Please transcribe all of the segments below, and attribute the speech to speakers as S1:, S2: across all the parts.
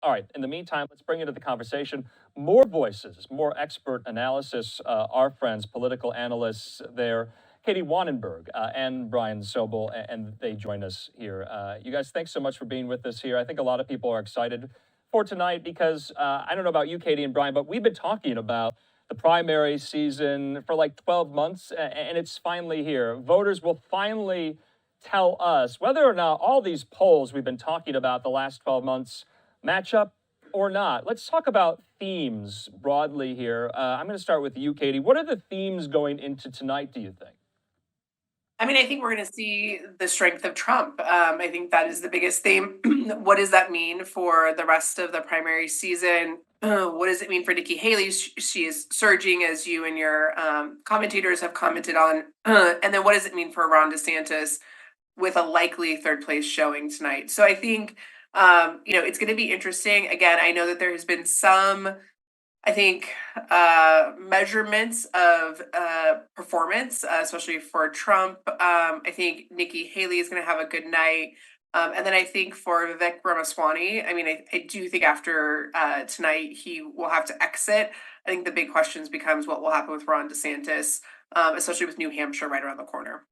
S1: All right. In the meantime, let's bring into the conversation more voices, more expert analysis. Our friends, political analysts there, Katie Wanenberg and Brian Sobel, and they join us here. You guys, thanks so much for being with us here. I think a lot of people are excited for tonight because I don't know about you, Katie and Brian, but we've been talking about the primary season for like 12 months, and it's finally here. Voters will finally tell us whether or not all these polls we've been talking about the last 12 months match up or not. Let's talk about themes broadly here. I'm going to start with you, Katie. What are the themes going into tonight, do you think?
S2: I mean, I think we're going to see the strength of Trump. I think that is the biggest theme. What does that mean for the rest of the primary season? What does it mean for Nikki Haley? She is surging, as you and your commentators have commented on. And then what does it mean for Ron DeSantis with a likely third place showing tonight? So I think, it's going to be interesting. Again, I know that there has been some, I think, measurements of performance, especially for Trump. I think Nikki Haley is going to have a good night. And then I think for Vivek Ramaswamy, I mean, I do think after tonight he will have to exit. I think the big questions becomes what will happen with Ron DeSantis, especially with New Hampshire right around the corner.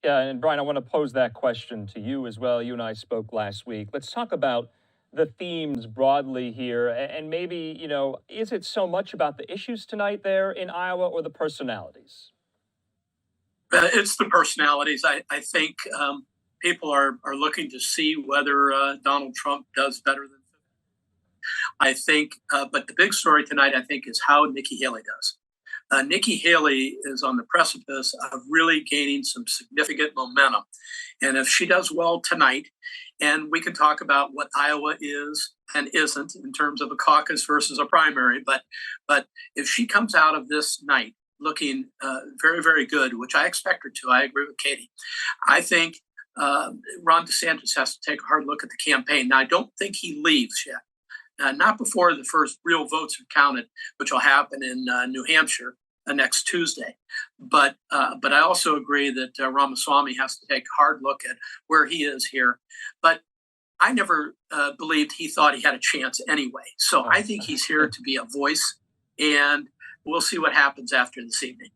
S1: Yeah, and Brian, I want to pose that question to you as well. You and I spoke last week. Let's talk about the themes broadly here. And maybe, is it so much about the issues tonight there in Iowa or the personalities?
S3: It's the personalities. I think people are looking to see whether Donald Trump does better than. I think, but the big story tonight, I think, is how Nikki Haley does. Nikki Haley is on the precipice of really gaining some significant momentum. And if she does well tonight, and we can talk about what Iowa is and isn't in terms of a caucus versus a primary, but if she comes out of this night looking very, very good, which I expect her to, I agree with Katie. I think Ron DeSantis has to take a hard look at the campaign. Now, I don't think he leaves yet. Not before the first real votes are counted, which will happen in New Hampshire next Tuesday. But I also agree that Ramaswamy has to take a hard look at where he is here. But I never believed he thought he had a chance anyway. So I think he's here to be a voice, and we'll see what happens after this evening.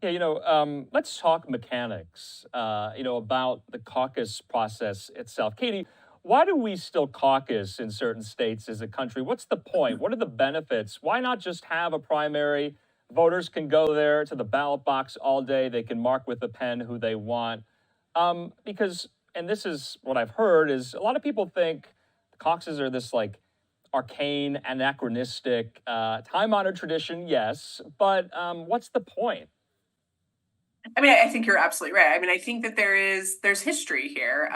S1: Yeah, let's talk mechanics, about the caucus process itself. Katie, why do we still caucus in certain states as a country? What's the point? What are the benefits? Why not just have a primary? Voters can go there to the ballot box all day. They can mark with a pen who they want. Because, and this is what I've heard, is a lot of people think the caucuses are this like arcane, anachronistic, time-honored tradition, yes, but what's the point?
S2: I mean, I think you're absolutely right. I mean, I think that there's history here.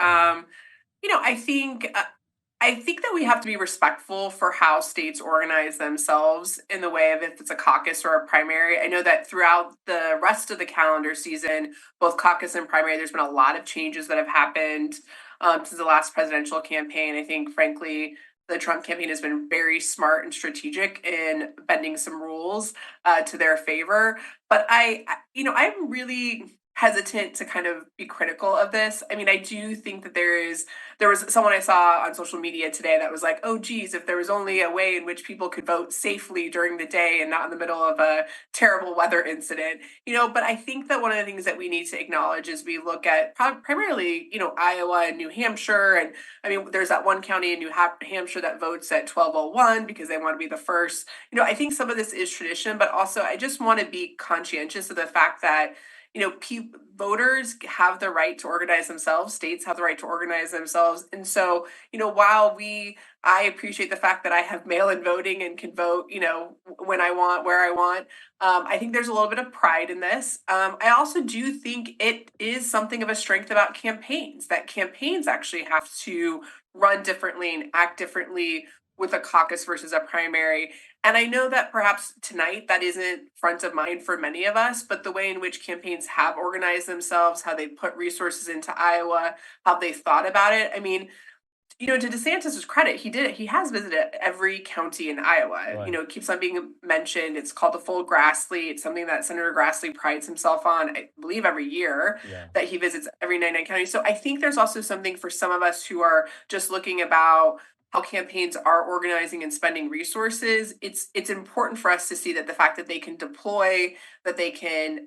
S2: I think that we have to be respectful for how states organize themselves in the way of if it's a caucus or a primary. I know that throughout the rest of the calendar season, both caucus and primary, there's been a lot of changes that have happened since the last presidential campaign. I think, frankly, the Trump campaign has been very smart and strategic in bending some rules to their favor. But I'm really hesitant to kind of be critical of this. I mean, I do think that there was someone I saw on social media today that was like, oh geez, if there was only a way in which people could vote safely during the day and not in the middle of a terrible weather incident. But I think that one of the things that we need to acknowledge is we look at primarily, Iowa and New Hampshire. And I mean, there's that one county in New Hampshire that votes at 12:01 because they want to be the first. I think some of this is tradition, but also I just want to be conscientious of the fact that voters have the right to organize themselves. States have the right to organize themselves. And so, while I appreciate the fact that I have mail-in voting and can vote, when I want, where I want, I think there's a little bit of pride in this. I also do think it is something of a strength about campaigns, that campaigns actually have to run differently and act differently with a caucus versus a primary. And I know that perhaps tonight that isn't front of mind for many of us, but the way in which campaigns have organized themselves, how they put resources into Iowa, how they thought about it. I mean, to DeSantis's credit, he did it. He has visited every county in Iowa.
S1: Right.
S2: It keeps on being mentioned. It's called the full Grassley. It's something that Senator Grassley prides himself on, I believe, every year that he visits every 99 counties. So I think there's also something for some of us who are just looking about how campaigns are organizing and spending resources, it's important for us to see that the fact that they can deploy, that they can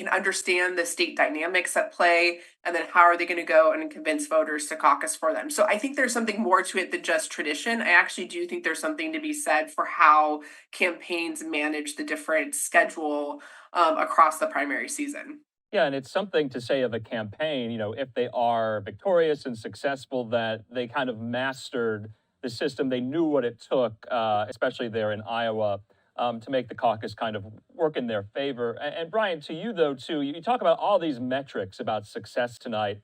S2: understand the state dynamics at play, and then how are they going to go and convince voters to caucus for them. So I think there's something more to it than just tradition. I actually do think there's something to be said for how campaigns manage the different schedule across the primary season.
S1: Yeah, and it's something to say of a campaign, if they are victorious and successful, that they kind of mastered the system. They knew what it took, especially there in Iowa, to make the caucus kind of work in their favor. And Brian, to you though, too, you talk about all these metrics about success tonight.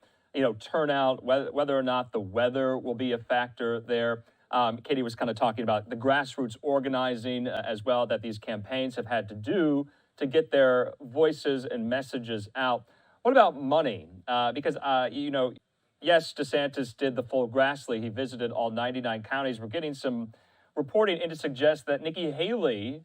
S1: Turnout, whether or not the weather will be a factor there. Katie was kind of talking about the grassroots organizing as well that these campaigns have had to do to get their voices and messages out. What about money? Because, yes, DeSantis did the full Grassley. He visited all 99 counties. We're getting some reporting in to suggest that Nikki Haley,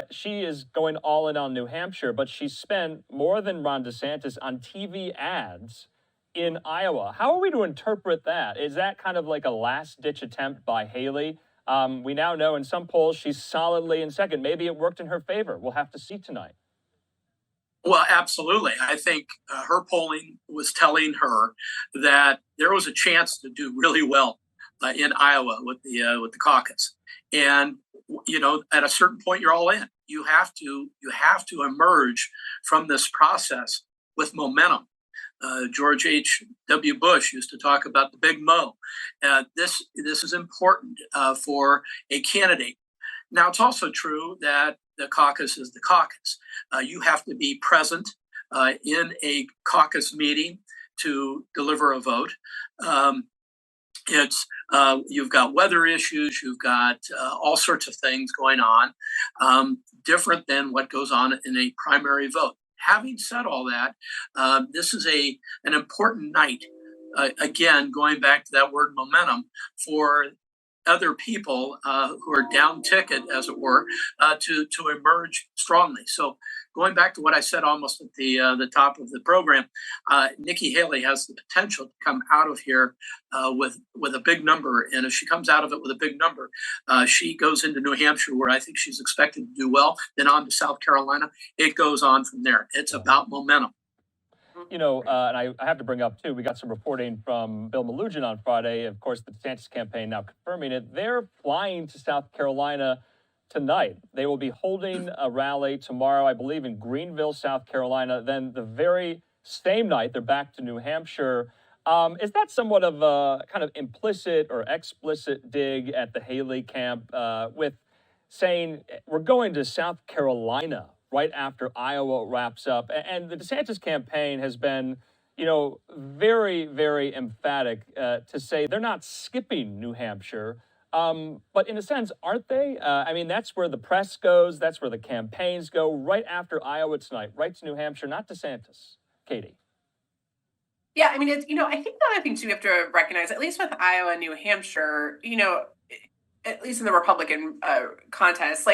S1: she is going all in on New Hampshire, but she spent more than Ron DeSantis on TV ads in Iowa. How are we to interpret that? Is that kind of like a last-ditch attempt by Haley? We now know in some polls she's solidly in second. Maybe it worked in her favor. We'll have to see tonight.
S3: Well, absolutely. I think her polling was telling her that there was a chance to do really well in Iowa with the caucus, and at a certain point, you're all in. You have to emerge from this process with momentum. George H.W. Bush used to talk about the big mo. This is important for a candidate. Now, it's also true that the caucus is the caucus. You have to be present in a caucus meeting to deliver a vote. You've got weather issues, you've got all sorts of things going on, different than what goes on in a primary vote. Having said all that, this is an important night. Again, going back to that word momentum, for other people who are down ticket, as it were, to emerge strongly. So, going back to what I said almost at the top of the program, Nikki Haley has the potential to come out of here with a big number, and if she comes out of it with a big number, she goes into New Hampshire, where I think she's expected to do well. Then on to South Carolina. It goes on from there. It's about momentum.
S1: And I have to bring up, too, we got some reporting from Bill Melugin on Friday. Of course, the DeSantis campaign now confirming it. They're flying to South Carolina tonight. They will be holding a rally tomorrow, I believe, in Greenville, South Carolina. Then the very same night, they're back to New Hampshire. Is that somewhat of a kind of implicit or explicit dig at the Haley camp with saying we're going to South Carolina right after Iowa wraps up? And the DeSantis campaign has been, very, very emphatic to say they're not skipping New Hampshire. But in a sense, aren't they? That's where the press goes. That's where the campaigns go, right after Iowa tonight, right to New Hampshire, not DeSantis. Katie.
S2: Yeah, it's, I think the other thing too we have to recognize, at least with Iowa and New Hampshire, at least in the Republican contest,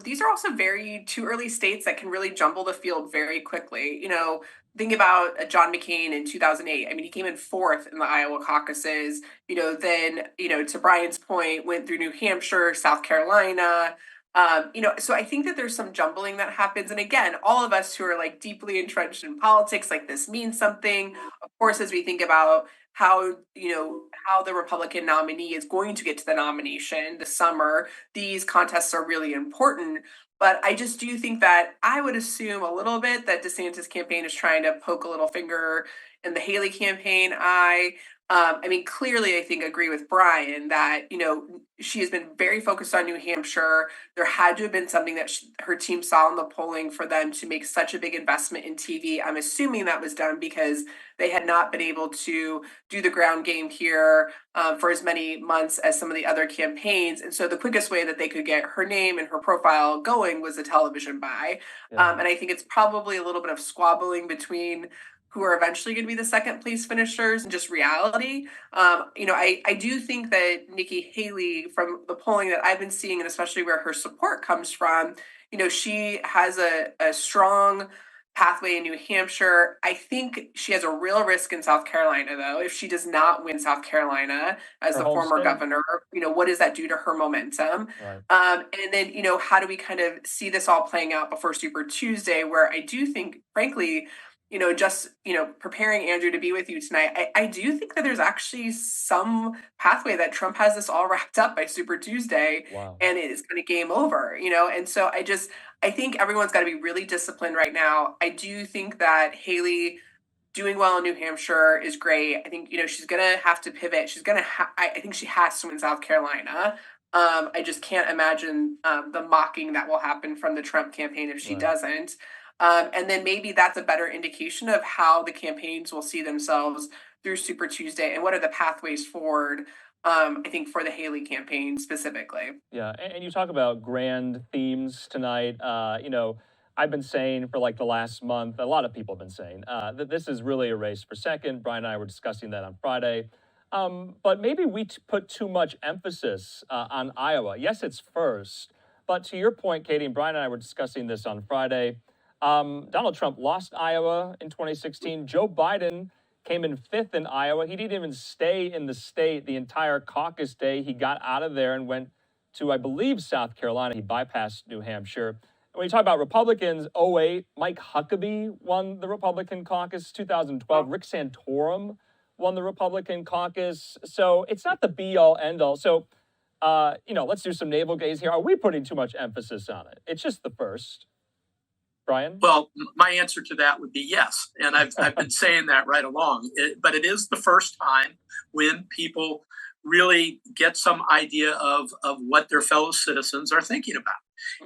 S2: these are also very two early states that can really jumble the field very quickly. Think about John McCain in 2008. He came in fourth in the Iowa caucuses, then, to Brian's point, went through New Hampshire, South Carolina. So I think that there's some jumbling that happens. And again, all of us who are deeply entrenched in politics, this means something. Of course, as we think about how the Republican nominee is going to get to the nomination this summer, these contests are really important. But I just do think that I would assume a little bit that DeSantis campaign is trying to poke a little finger in the Haley campaign eye. Clearly, I think agree with Brian that, she has been very focused on New Hampshire. There had to have been something that her team saw in the polling for them to make such a big investment in TV. I'm assuming that was done because they had not been able to do the ground game here for as many months as some of the other campaigns. And so the quickest way that they could get her name and her profile going was a television buy.
S1: Yeah.
S2: And I think it's probably a little bit of squabbling between who are eventually going to be the second place finishers and just reality. I do think that Nikki Haley, from the polling that I've been seeing, and especially where her support comes from, she has a strong pathway in New Hampshire. I think she has a real risk in South Carolina, though. If she does not win South Carolina as
S1: Her
S2: the
S1: home
S2: former
S1: state,
S2: governor, what does that do to her momentum?
S1: right?
S2: And then, how do we kind of see this all playing out before Super Tuesday, where I do think, frankly, just, preparing Andrew to be with you tonight, I do think that there's actually some pathway that Trump has this all wrapped up by Super Tuesday
S1: Wow.
S2: and it is kind of game over, and so I think everyone's got to be really disciplined right now. I do think that Haley doing well in New Hampshire is great. I think she's gonna have to pivot. She's gonna. I think she has to win South Carolina. I just can't imagine the mocking that will happen from the Trump campaign if she
S1: Right.
S2: doesn't. And then maybe that's a better indication of how the campaigns will see themselves through Super Tuesday and what are the pathways forward. I think for the Haley campaign specifically.
S1: Yeah, and you talk about grand themes tonight. I've been saying for like the last month, a lot of people have been saying that this is really a race for second. Brian and I were discussing that on Friday. But maybe we put too much emphasis on Iowa. Yes, it's first. But to your point, Katie, and Brian and I were discussing this on Friday. Donald Trump lost Iowa in 2016. Joe Biden came in fifth in Iowa. He didn't even stay in the state the entire caucus day. He got out of there and went to, I believe, South Carolina. He bypassed New Hampshire. When you talk about Republicans, '08, Mike Huckabee won the Republican caucus. 2012, Rick Santorum won the Republican caucus. So it's not the be all end all. So, let's do some navel gaze here. Are we putting too much emphasis on it? It's just the first. Brian?
S3: Well, my answer to that would be yes. And I've been saying that right along. But it is the first time when people really get some idea of what their fellow citizens are thinking about.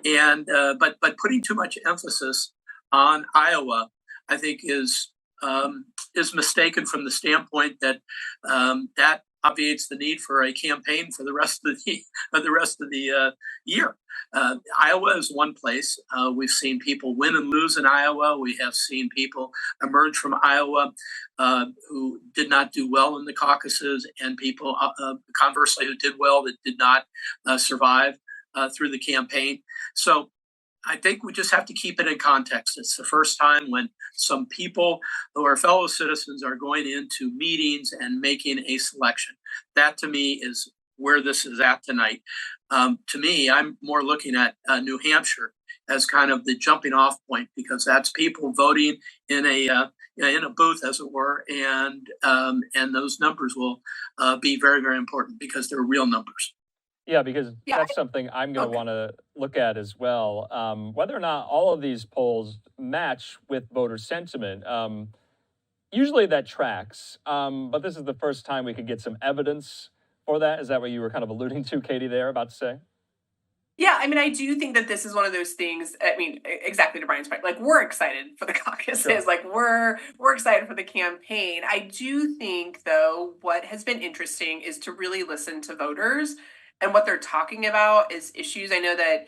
S3: And but putting too much emphasis on Iowa, I think, is mistaken from the standpoint that that obviates the need for a campaign for the rest of the year. Iowa is one place. We've seen people win and lose in Iowa. We have seen people emerge from Iowa who did not do well in the caucuses, and people, conversely, who did well that did not survive through the campaign. So I think we just have to keep it in context. It's the first time when some people who are fellow citizens are going into meetings and making a selection. That, to me, is where this is at tonight. To me, I'm more looking at New Hampshire as kind of the jumping off point, because that's people voting in a booth, as it were, and those numbers will be very, very important because they're real numbers.
S1: Yeah, because
S2: Yeah.
S1: that's something I'm going to
S2: Okay.
S1: want to look at as well. Whether or not all of these polls match with voter sentiment. Usually that tracks, but this is the first time we could get some evidence for that. Is that what you were kind of alluding to, Katie, there, about to say?
S2: Yeah, I mean, I do think that this is one of those things. I mean, exactly to Brian's point. Like, we're excited for the caucuses.
S1: Sure.
S2: Like, we're excited for the campaign. I do think, though, what has been interesting is to really listen to voters and what they're talking about is issues. I know that,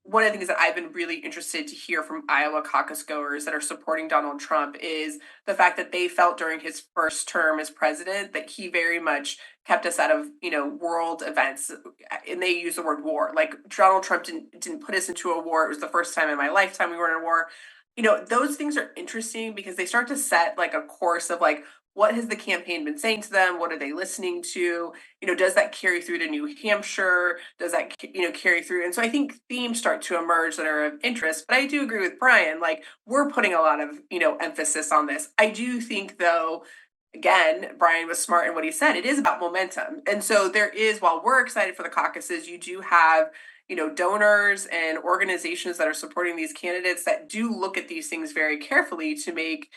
S2: one of the things that I've been really interested to hear from Iowa caucus goers that are supporting Donald Trump is the fact that they felt during his first term as president that he very much kept us out of world events, and they use the word war. Like, Donald Trump didn't put us into a war. It was the first time in my lifetime we were in a war. Those things are interesting because they start to set like a course of like, what has the campaign been saying to them? What are they listening to? Does that carry through to New Hampshire? Does that carry through? And so I think themes start to emerge that are of interest. But I do agree with Brian. Like, we're putting a lot of emphasis on this. I do think, though, again, Brian was smart in what he said. It is about momentum. And so there is, while we're excited for the caucuses, you do have, donors and organizations that are supporting these candidates that do look at these things very carefully to make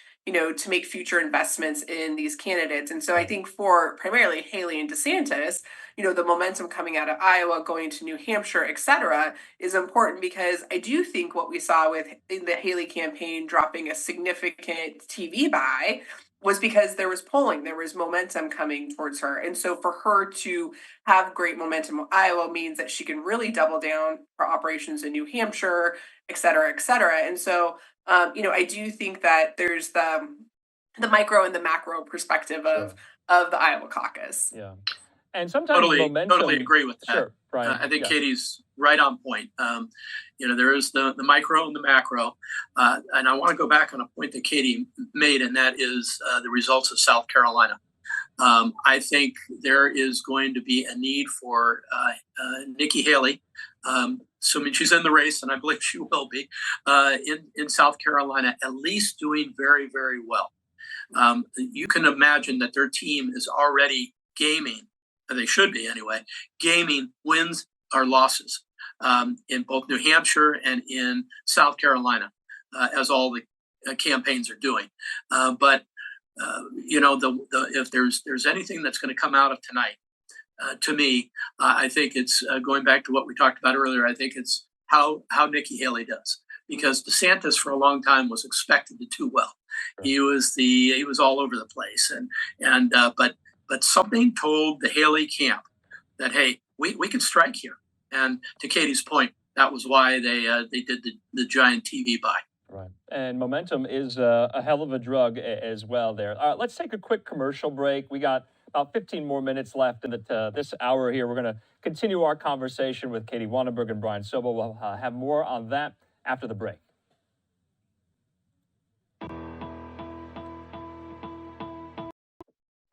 S2: future investments in these candidates. And so I think for primarily Haley and DeSantis, the momentum coming out of Iowa, going to New Hampshire, et cetera, is important because I do think what we saw with in the Haley campaign dropping a significant TV buy was because there was polling, there was momentum coming towards her. And so for her to have great momentum in Iowa means that she can really double down her operations in New Hampshire, et cetera, et cetera. And so, I do think that there's the micro and the macro perspective of
S1: Sure.
S2: of the Iowa caucus.
S1: Yeah. And sometimes
S3: Totally
S1: momentum.
S3: agree with that.
S1: Sure, Brian.
S3: I think
S1: yes.
S3: Katie's right on point. There is the micro and the macro. And I want to go back on a point that Katie made, and that is the results of South Carolina. I think there is going to be a need for Nikki Haley, assuming she's in the race, and I believe she will be, in South Carolina, at least doing very, very well. You can imagine that their team is already gaming, and they should be anyway, gaming wins or losses in both New Hampshire and in South Carolina, as all the campaigns are doing. But if there's anything that's going to come out of tonight, to me, I think it's going back to what we talked about earlier. I think it's how Nikki Haley does, because DeSantis for a long time was expected to do well. He was all over the place, but something told the Haley camp that, hey, we can strike here. And to Katie's point, that was why they did the giant TV buy.
S1: Right. And momentum is a hell of a drug as well there. Let's take a quick commercial break. We got about 15 more minutes left in this hour here. We're going to continue our conversation with Katie Wanenberg and Brian Sobel. We'll have more on that after the break.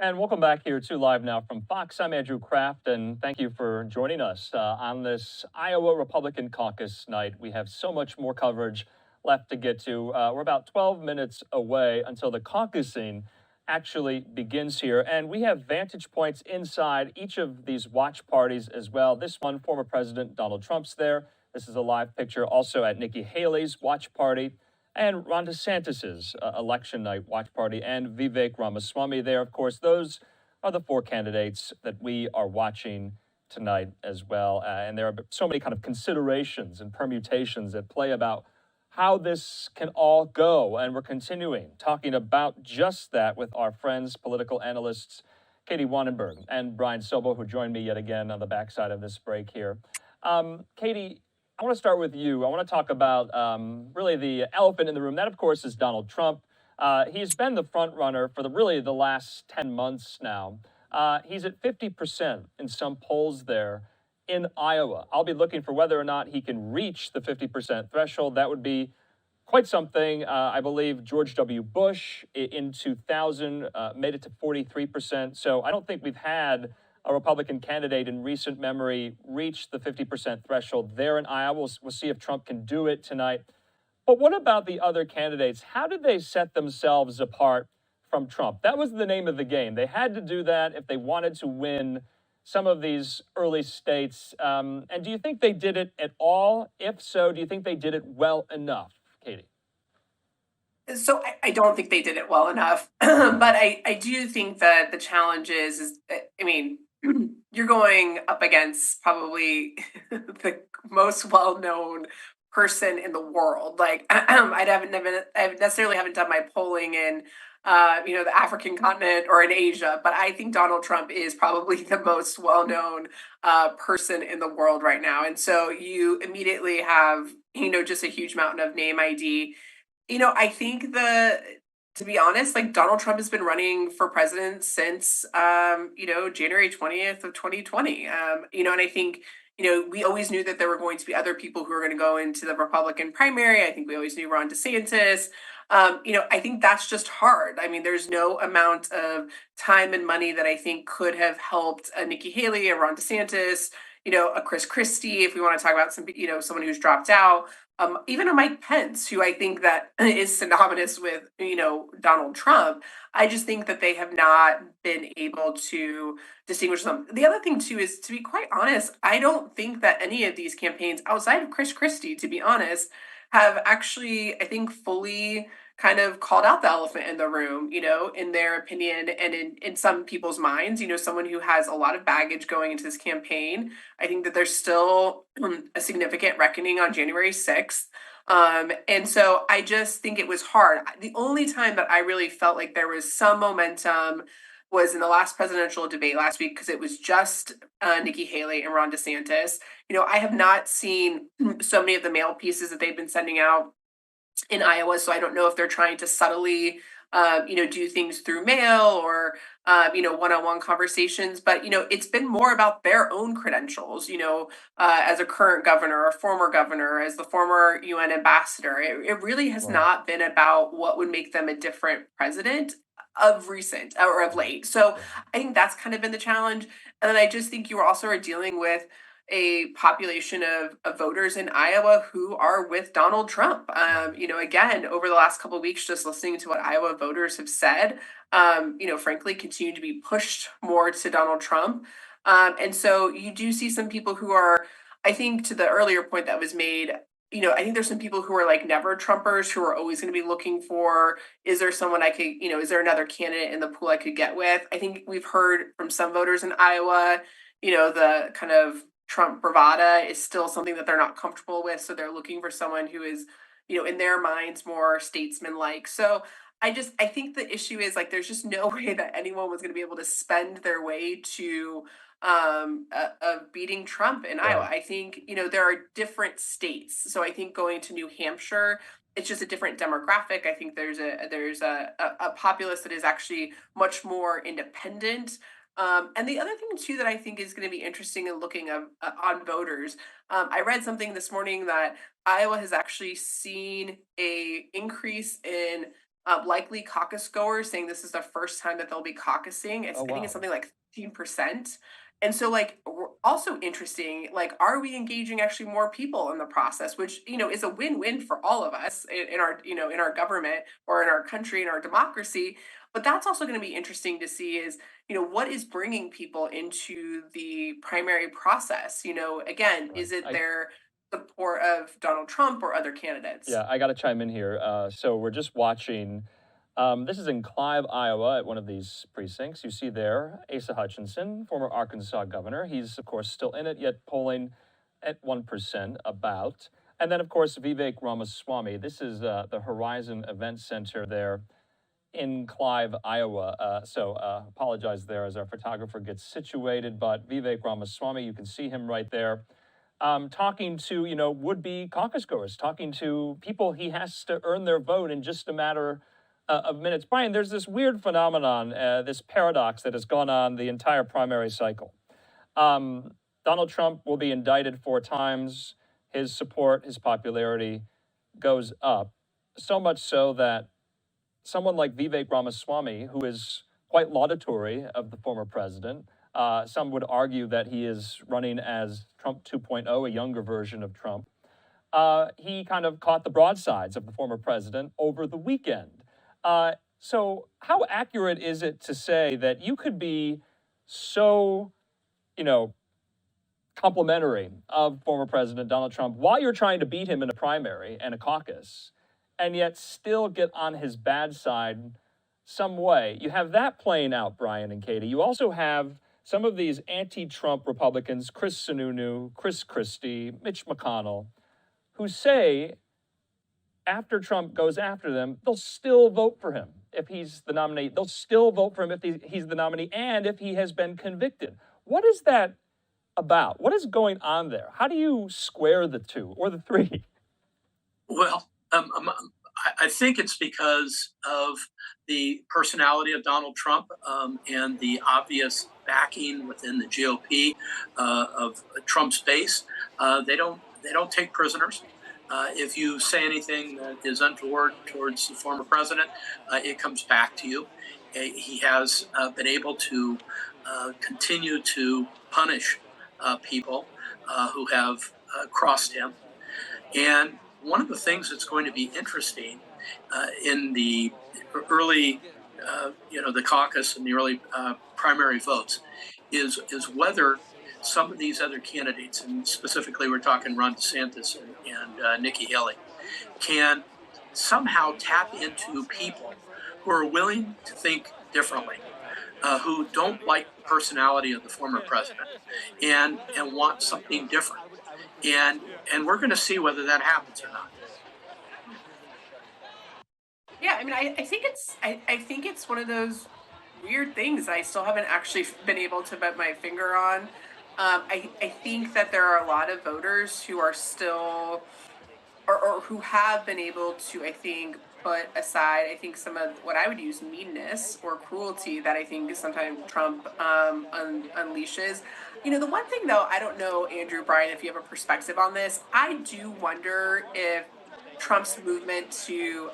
S1: And welcome back here to Live Now from Fox. I'm Andrew Kraft, and thank you for joining us on this Iowa Republican caucus night. We have so much more coverage left to get to. We're about 12 minutes away until the caucusing actually begins here. And we have vantage points inside each of these watch parties as well. This one, former President Donald Trump's there. This is a live picture also at Nikki Haley's watch party and Ron DeSantis's election night watch party, and Vivek Ramaswamy there. Of course, those are the four candidates that we are watching tonight as well. And there are so many kind of considerations and permutations at play about how this can all go. And we're continuing talking about just that with our friends, political analysts, Katie Wanenberg and Brian Sobel, who joined me yet again on the backside of this break here. Katie, I want to start with you. I want to talk about really the elephant in the room. That, of course, is Donald Trump. He's been the front runner for the last 10 months now. He's at 50% in some polls there in Iowa. I'll be looking for whether or not he can reach the 50% threshold. That would be quite something. I believe George W. Bush in 2000 made it to 43%. So I don't think we've had a Republican candidate in recent memory reach the 50% threshold there in Iowa. We'll see if Trump can do it tonight. But what about the other candidates? How did they set themselves apart from Trump? That was the name of the game. They had to do that if they wanted to win some of these early states. And do you think they did it at all? If so, do you think they did it well enough, Katie?
S2: So I don't think they did it well enough, but I do think that the challenge is I mean, you're going up against probably the most well-known person in the world. Like I necessarily haven't done my polling in the African continent or in Asia, but I think Donald Trump is probably the most well-known person in the world right now. And so you immediately have, just a huge mountain of name ID. I think to be honest, like Donald Trump has been running for president since, January 20th of 2020. And I think, we always knew that there were going to be other people who were going to go into the Republican primary. I think we always knew Ron DeSantis. I think that's just hard. I mean, there's no amount of time and money that I think could have helped a Nikki Haley, a Ron DeSantis, a Chris Christie, if we want to talk about someone who's dropped out. Even a Mike Pence, who I think that is synonymous with, Donald Trump. I just think that they have not been able to distinguish them. The other thing, too, is, to be quite honest, I don't think that any of these campaigns, outside of Chris Christie, to be honest, have actually, I think, fully kind of called out the elephant in the room, in their opinion and in some people's minds. Someone who has a lot of baggage going into this campaign. I think that there's still a significant reckoning on January 6th. And so I just think it was hard. The only time that I really felt like there was some momentum was in the last presidential debate last week, because it was just Nikki Haley and Ron DeSantis. I have not seen so many of the mail pieces that they've been sending out in Iowa, so I don't know if they're trying to subtly do things through mail or one-on-one conversations. But it's been more about their own credentials. As a current governor, a former governor, as the former UN ambassador, it really has
S1: Right.
S2: not been about what would make them a different president of recent or of late. So
S1: Yeah.
S2: I think that's kind of been the challenge. And then I just think you also are dealing with a population of voters in Iowa who are with Donald Trump. Again, over the last couple of weeks, just listening to what Iowa voters have said, frankly, continue to be pushed more to Donald Trump. And so you do see some people who are, I think, to the earlier point that was made, I think there's some people who are like never Trumpers who are always going to be looking for, is there someone I could, is there another candidate in the pool I could get with? I think we've heard from some voters in Iowa, the kind of Trump bravada is still something that they're not comfortable with. So they're looking for someone who is, in their minds more statesman-like. So I think the issue is like there's just no way that anyone was going to be able to spend their way to of beating Trump in Iowa.
S1: Right.
S2: I think, there are different states. So I think going to New Hampshire, it's just a different demographic. I think there's a populace that is actually much more independent. And the other thing too that I think is going to be interesting in looking on voters, I read something this morning that Iowa has actually seen a increase in likely caucus goers, saying this is the first time that they'll be caucusing.
S1: Oh,
S2: I think it's
S1: wow.
S2: something like 15%. And so, like, also interesting, like, are we engaging actually more people in the process, which, is a win-win for all of us in our, in our government or in our country, in our democracy. But that's also going to be interesting to see is, what is bringing people into the primary process? Again,
S1: Right.
S2: is it their support of Donald Trump or other candidates?
S1: Yeah, I got to chime in here. So we're just watching. This is in Clive, Iowa, at one of these precincts. You see there Asa Hutchinson, former Arkansas governor. He's, of course, still in it, yet polling at 1% about. And then, of course, Vivek Ramaswamy. This is the Horizon Event Center there in Clive, Iowa. Apologize there as our photographer gets situated. But Vivek Ramaswamy, you can see him right there, talking to would-be caucus goers, talking to people he has to earn their vote in just a matter of minutes. Brian, there's this weird phenomenon, this paradox that has gone on the entire primary cycle. Donald Trump will be indicted 4 times. His support, his popularity goes up, so much so that someone like Vivek Ramaswamy, who is quite laudatory of the former president, some would argue that he is running as Trump 2.0, a younger version of Trump. He kind of caught the broadsides of the former president over the weekend. So, how accurate is it to say that you could be so, you know, complimentary of former President Donald Trump while you're trying to beat him in a primary and a caucus, and yet still get on his bad side some way? You have that playing out, Brian and Katie. You also have some of these anti-Trump Republicans, Chris Sununu, Chris Christie, Mitch McConnell, who say after Trump goes after them, they'll still vote for him if he's the nominee. They'll still vote for him if he's the nominee and if he has been convicted. What is that about? What is going on there? How do you square the two or the three?
S3: Well, I think it's because of the personality of Donald Trump and the obvious backing within the GOP of Trump's base. They don't take prisoners. If you say anything that is untoward towards the former president, it comes back to you. He has been able to continue to punish people who have crossed him. And one of the things that's going to be interesting in the early, the caucus and the early primary votes is whether some of these other candidates, and specifically we're talking Ron DeSantis and Nikki Haley, can somehow tap into people who are willing to think differently, who don't like the personality of the former president and want something different. And we're going to see whether that happens or not.
S2: Yeah, I mean, I think it's one of those weird things I still haven't actually been able to put my finger on. I think that there are a lot of voters who are still or who have been able to, I think, put aside, I think, some of what I would use meanness or cruelty that I think sometimes Trump unleashes. The one thing though, I don't know, Andrew, Brian, if you have a perspective on this, I do wonder if Trump's movement to,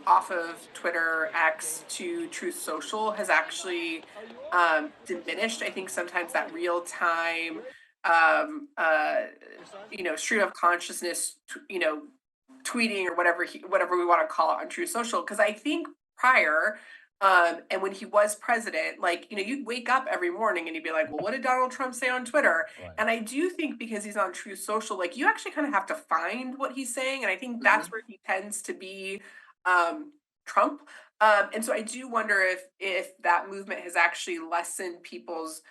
S2: off of Twitter X to Truth Social has actually diminished. I think sometimes that real time, um, uh, stream of consciousness, tweeting or whatever we want to call it on True Social. Because I think prior, and when he was president, like, you'd wake up every morning and you'd be like, well, what did Donald Trump say on Twitter?
S1: Right.
S2: And I do think because he's on True Social, like, you actually kind of have to find what he's saying. And I think that's where he tends to be Trump. And so I do wonder if that movement has actually lessened people's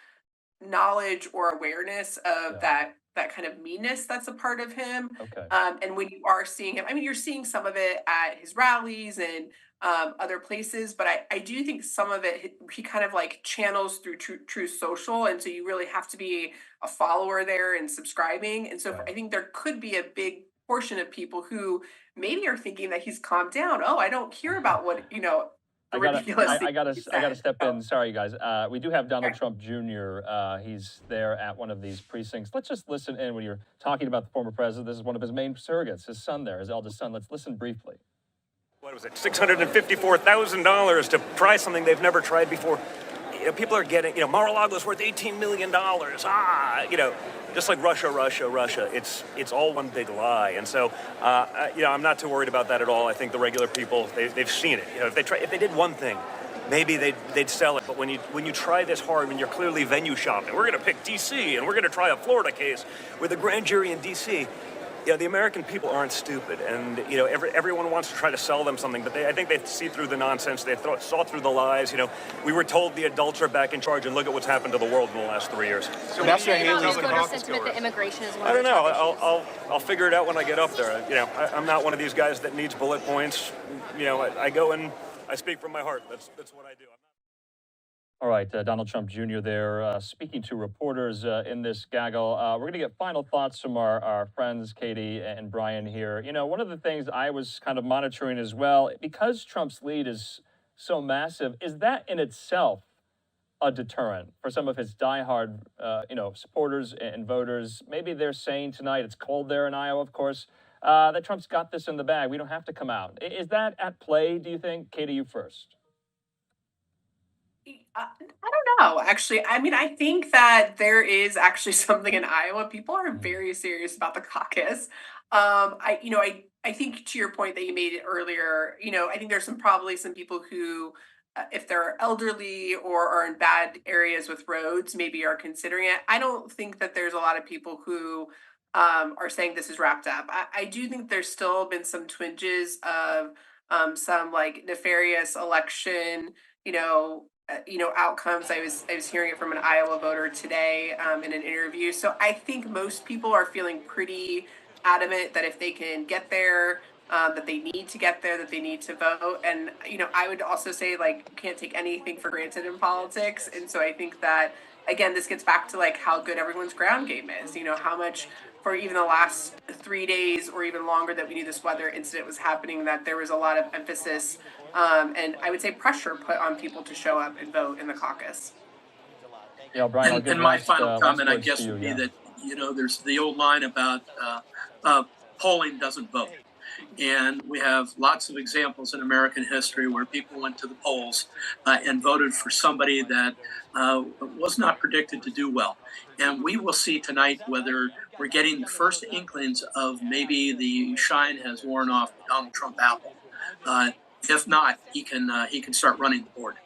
S2: knowledge or awareness of
S1: Yeah.
S2: that kind of meanness that's a part of him.
S1: Okay.
S2: And when you are seeing him, I mean, you're seeing some of it at his rallies and other places, but I do think some of it he kind of like channels through True Social, and so you really have to be a follower there and subscribing. And so
S1: Right.
S2: I think there could be a big portion of people who maybe are thinking that he's calmed down. Oh, I don't hear about what the
S1: I gotta,
S2: ridiculous
S1: I,
S2: things
S1: I gotta,
S2: he
S1: I gotta
S2: said.
S1: step
S2: So,
S1: in. Sorry, guys. We do have Donald
S2: okay.
S1: Trump Jr. He's there at one of these precincts. Let's just listen in when you're talking about the former president. This is one of his main surrogates, his son there, his eldest son. Let's listen briefly.
S4: What was it, $654,000 to try something they've never tried before. People are getting, Mar-a-Lago's worth $18 million. Just like Russia. It's all one big lie. And so, I'm not too worried about that at all. I think the regular people, they've seen it. If they did one thing, maybe they'd sell it. But when you try this hard, when you're clearly venue shopping, we're going to pick D.C. and we're going to try a Florida case with a grand jury in D.C., the American people aren't stupid, and everyone wants to try to sell them something, but I think they see through the nonsense. They saw through the lies. We were told the adults are back in charge, and look at what's happened to the world in the last 3 years.
S5: So Ambassador Haley's voter sentiment that immigration is one
S4: I
S5: of
S4: don't
S5: the
S4: know.
S5: top issues.
S4: I'll figure it out when I get up there. I'm not one of these guys that needs bullet points. I go and I speak from my heart. That's what I do.
S1: All right, Donald Trump Jr. there speaking to reporters in this gaggle. We're going to get final thoughts from our friends, Katie and Brian here. One of the things I was kind of monitoring as well, because Trump's lead is so massive, is that in itself a deterrent for some of his diehard, supporters and voters? Maybe they're saying tonight, it's cold there in Iowa, of course, that Trump's got this in the bag. We don't have to come out. Is that at play, do you think? Katie, you first.
S2: I don't know, actually. I mean, I think that there is actually something in Iowa. People are very serious about the caucus. I think to your point that you made it earlier, I think there's probably some people who, if they're elderly or are in bad areas with roads, maybe are considering it. I don't think that there's a lot of people who are saying this is wrapped up. I do think there's still been some twinges of some like nefarious election, outcomes. I was hearing it from an Iowa voter today in an interview. So I think most people are feeling pretty adamant that if they can get there, that they need to get there, that they need to vote. And I would also say, like, you can't take anything for granted in politics. And so I think that again, this gets back to like how good everyone's ground game is. How much for even the last 3 days or even longer that we knew this weather incident was happening, that there was a lot of emphasis and I would say pressure put on people to show up and vote in the caucus.
S1: Yeah, Brian, I'll give
S3: And my
S1: last,
S3: final
S1: last
S3: comment, I
S1: words to
S3: guess,
S1: you,
S3: would be
S1: yeah.
S3: that, there's the old line about polling doesn't vote. And we have lots of examples in American history where people went to the polls and voted for somebody that was not predicted to do well. And we will see tonight whether we're getting the first inklings of maybe the shine has worn off Donald Trump apple. If not, he can start running the board.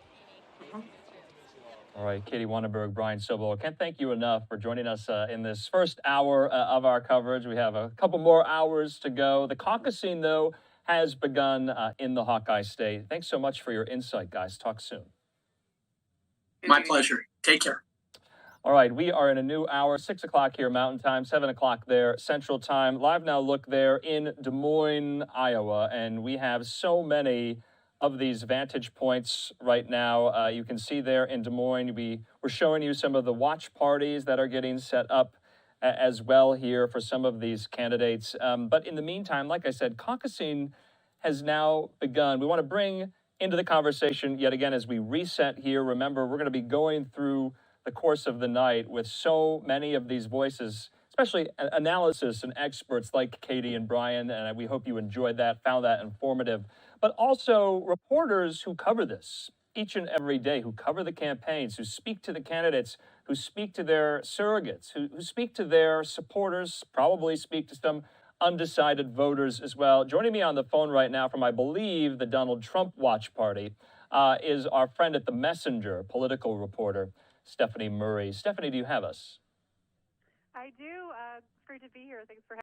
S1: All right, Katie Wanenberg, Brian Sobel, I can't thank you enough for joining us in this first hour of our coverage. We have a couple more hours to go. The caucusing, though, has begun in the Hawkeye State. Thanks so much for your insight, guys. Talk soon.
S3: My pleasure. Take care.
S1: All right, we are in a new hour, 6 o'clock here Mountain Time, 7 o'clock there Central Time. Live Now Look there in Des Moines, Iowa, and we have so many of these vantage points right now. You can see there in Des Moines, we're showing you some of the watch parties that are getting set up as well here for some of these candidates. But in the meantime, like I said, caucusing has now begun. We want to bring into the conversation yet again as we reset here. Remember, we're going to be going through the course of the night with so many of these voices, especially analysis and experts like Katie and Brian, and we hope you enjoyed that, found that informative, but also reporters who cover this each and every day, who cover the campaigns, who speak to the candidates, who speak to their surrogates, who speak to their supporters, probably speak to some undecided voters as well. Joining me on the phone right now from, I believe, the Donald Trump watch party is our friend at The Messenger, political reporter, Stephanie Murray. Stephanie, do you have us?
S6: I do. It's great to be here. Thanks for having me.